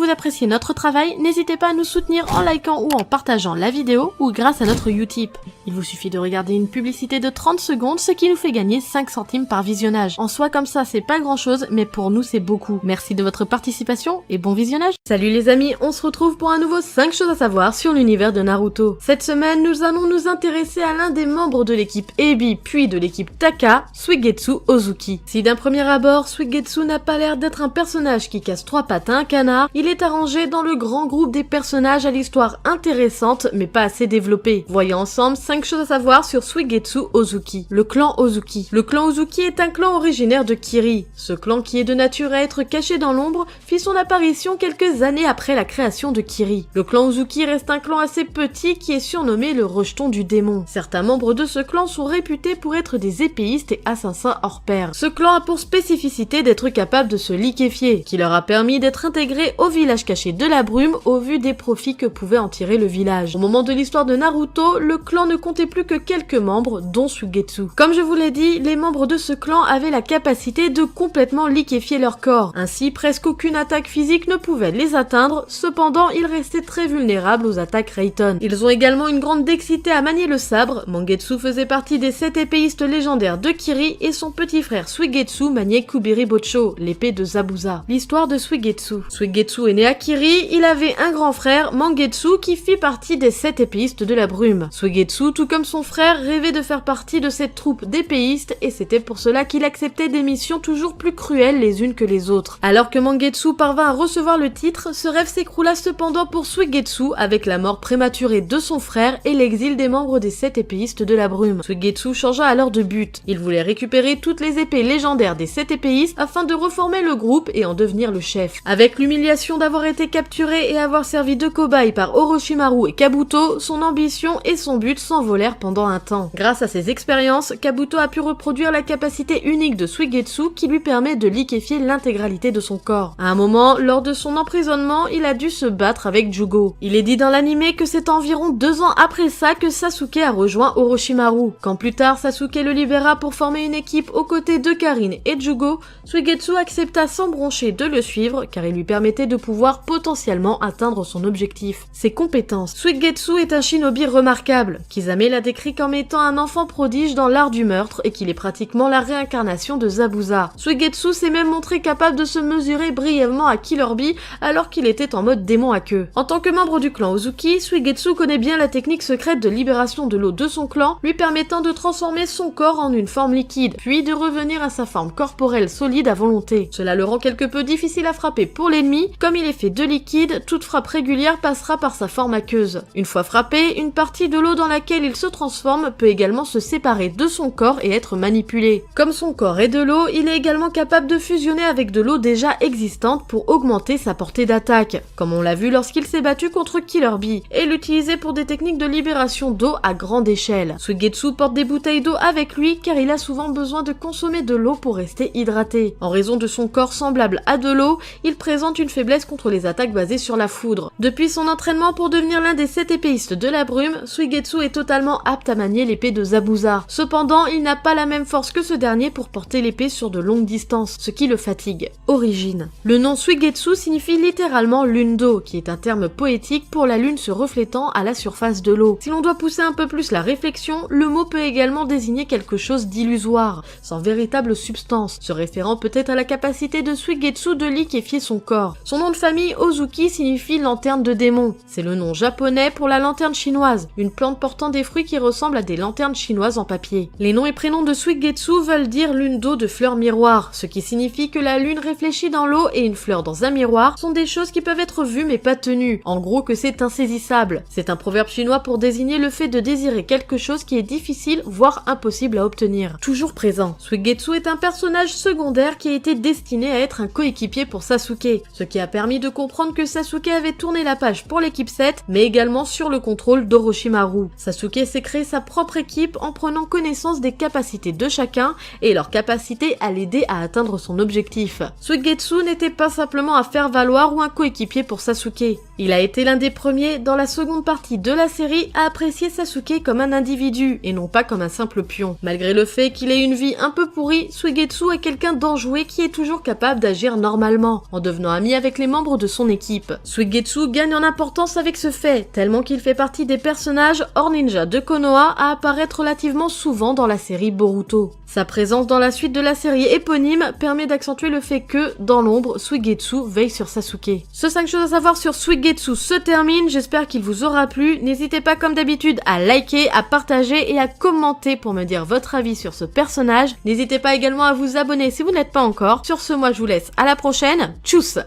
vous appréciez notre travail, n'hésitez pas à nous soutenir en likant ou en partageant la vidéo ou grâce à notre Utip. Il vous suffit de regarder une publicité de 30 secondes, ce qui nous fait gagner 5 centimes par visionnage. En soi, comme ça, c'est pas grand chose, mais pour nous, c'est beaucoup. Merci de votre participation et bon visionnage. Salut les amis, on se retrouve pour un nouveau 5 choses à savoir sur l'univers de Naruto. Cette semaine, nous allons nous intéresser à l'un des membres de l'équipe Ebi, puis de l'équipe Taka, Suigetsu Ozuki. Si d'un premier abord, Suigetsu n'a pas l'air d'être un personnage qui casse 3 pattes à un canard, il est arrangé dans le grand groupe des personnages à l'histoire intéressante, mais pas assez développée. Voyons ensemble 5 choses à savoir sur Suigetsu Ozuki. Le clan Ozuki. Le clan Ozuki est un clan originaire de Kiri. Ce clan qui est de nature à être caché dans l'ombre fit son apparition quelques années après la création de Kiri. Le clan Ozuki reste un clan assez petit qui est surnommé le rejeton du démon. Certains membres de ce clan sont réputés pour être des épéistes et assassins hors pair. Ce clan a pour spécificité d'être capable de se liquéfier, qui leur a permis d'être intégrés au village caché de la brume au vu des profits que pouvait en tirer le village. Au moment de l'histoire de Naruto, le clan ne comptait plus que quelques membres, dont Suigetsu. Comme je vous l'ai dit, les membres de ce clan avaient la capacité de complètement liquéfier leur corps. Ainsi, presque aucune attaque physique ne pouvait les atteindre, cependant, ils restaient très vulnérables aux attaques Reiton. Ils ont également une grande dextérité à manier le sabre. Mangetsu faisait partie des 7 épéistes légendaires de Kiri et son petit frère Suigetsu maniait Kubiri-Bocho, l'épée de Zabuza. L'histoire de Suigetsu. Suigetsu est né à Kiri, il avait un grand frère, Mangetsu, qui fit partie des 7 épéistes de la brume. Suigetsu, tout comme son frère, rêvait de faire partie de cette troupe d'épéistes et c'était pour cela qu'il acceptait des missions toujours plus cruelles les unes que les autres. Alors que Mangetsu parvint à recevoir le titre, ce rêve s'écroula cependant pour Suigetsu avec la mort prématurée de son frère et l'exil des membres des 7 épéistes de la brume. Suigetsu changea alors de but. Il voulait récupérer toutes les épées légendaires des 7 épéistes afin de reformer le groupe et en devenir le chef. Avec l'humiliation d'avoir été capturé et avoir servi de cobaye par Orochimaru et Kabuto, son ambition et son but s'envolèrent pendant un temps. Grâce à ses expériences, Kabuto a pu reproduire la capacité unique de Suigetsu qui lui permet de liquéfier l'intégralité de son corps. À un moment, lors de son emprisonnement, il a dû se battre avec Jugo. Il est dit dans l'anime que c'est environ 2 ans après ça que Sasuke a rejoint Orochimaru. Quand plus tard Sasuke le libéra pour former une équipe aux côtés de Karin et Jugo, Suigetsu accepta sans broncher de le suivre car il lui permettait de pouvoir potentiellement atteindre son objectif. Ses compétences. Suigetsu est un shinobi remarquable. Kisame l'a décrit comme étant un enfant prodige dans l'art du meurtre et qu'il est pratiquement la réincarnation de Zabuza. Suigetsu s'est même montré capable de se mesurer brièvement à Killer Bee alors qu'il était en mode démon à queue. En tant que membre du clan Ozuki, Suigetsu connaît bien la technique secrète de libération de l'eau de son clan, lui permettant de transformer son corps en une forme liquide, puis de revenir à sa forme corporelle solide à volonté. Cela le rend quelque peu difficile à frapper pour l'ennemi, comme il est fait de liquide, toute frappe régulière passera par sa forme aqueuse. Une fois frappé, une partie de l'eau dans laquelle il se transforme peut également se séparer de son corps et être manipulée. Comme son corps est de l'eau, il est également capable de fusionner avec de l'eau déjà existante pour augmenter sa portée d'attaque, comme on l'a vu lorsqu'il s'est battu contre Killer Bee, et l'utiliser pour des techniques de libération d'eau à grande échelle. Suigetsu porte des bouteilles d'eau avec lui car il a souvent besoin de consommer de l'eau pour rester hydraté. En raison de son corps semblable à de l'eau, il présente une faiblesse contre les attaques basées sur la foudre. Depuis son entraînement pour devenir l'un des 7 épéistes de la brume, Suigetsu est totalement apte à manier l'épée de Zabuza. Cependant, il n'a pas la même force que ce dernier pour porter l'épée sur de longues distances, ce qui le fatigue. Origine. Le nom Suigetsu signifie littéralement lune d'eau, qui est un terme poétique pour la lune se reflétant à la surface de l'eau. Si l'on doit pousser un peu plus la réflexion, le mot peut également désigner quelque chose d'illusoire, sans véritable substance, se référant peut-être à la capacité de Suigetsu de liquéfier son corps. Son nom de famille Ozuki signifie lanterne de démon. C'est le nom japonais pour la lanterne chinoise, une plante portant des fruits qui ressemblent à des lanternes chinoises en papier. Les noms et prénoms de Suigetsu veulent dire lune d'eau de fleurs miroir, ce qui signifie que la lune réfléchit dans l'eau et une fleur dans un miroir sont des choses qui peuvent être vues mais pas tenues. En gros que c'est insaisissable. C'est un proverbe chinois pour désigner le fait de désirer quelque chose qui est difficile, voire impossible à obtenir. Toujours présent. Suigetsu est un personnage secondaire qui a été destiné à être un coéquipier pour Sasuke, ce qui a permis de comprendre que Sasuke avait tourné la page pour l'équipe 7, mais également sur le contrôle d'Orochimaru. Sasuke s'est créé sa propre équipe en prenant connaissance des capacités de chacun et leur capacité à l'aider à atteindre son objectif. Suigetsu n'était pas simplement à faire valoir ou un coéquipier pour Sasuke. Il a été l'un des premiers, dans la seconde partie de la série, à apprécier Sasuke comme un individu et non pas comme un simple pion. Malgré le fait qu'il ait une vie un peu pourrie, Suigetsu est quelqu'un d'enjoué qui est toujours capable d'agir normalement. En devenant ami avec les membres de son équipe. Suigetsu gagne en importance avec ce fait, tellement qu'il fait partie des personnages hors ninja de Konoha à apparaître relativement souvent dans la série Boruto. Sa présence dans la suite de la série éponyme permet d'accentuer le fait que, dans l'ombre, Suigetsu veille sur Sasuke. Ce 5 choses à savoir sur Suigetsu se termine, j'espère qu'il vous aura plu. N'hésitez pas comme d'habitude à liker, à partager et à commenter pour me dire votre avis sur ce personnage. N'hésitez pas également à vous abonner si vous n'êtes pas encore. Sur ce, moi je vous laisse à la prochaine. Tchuss!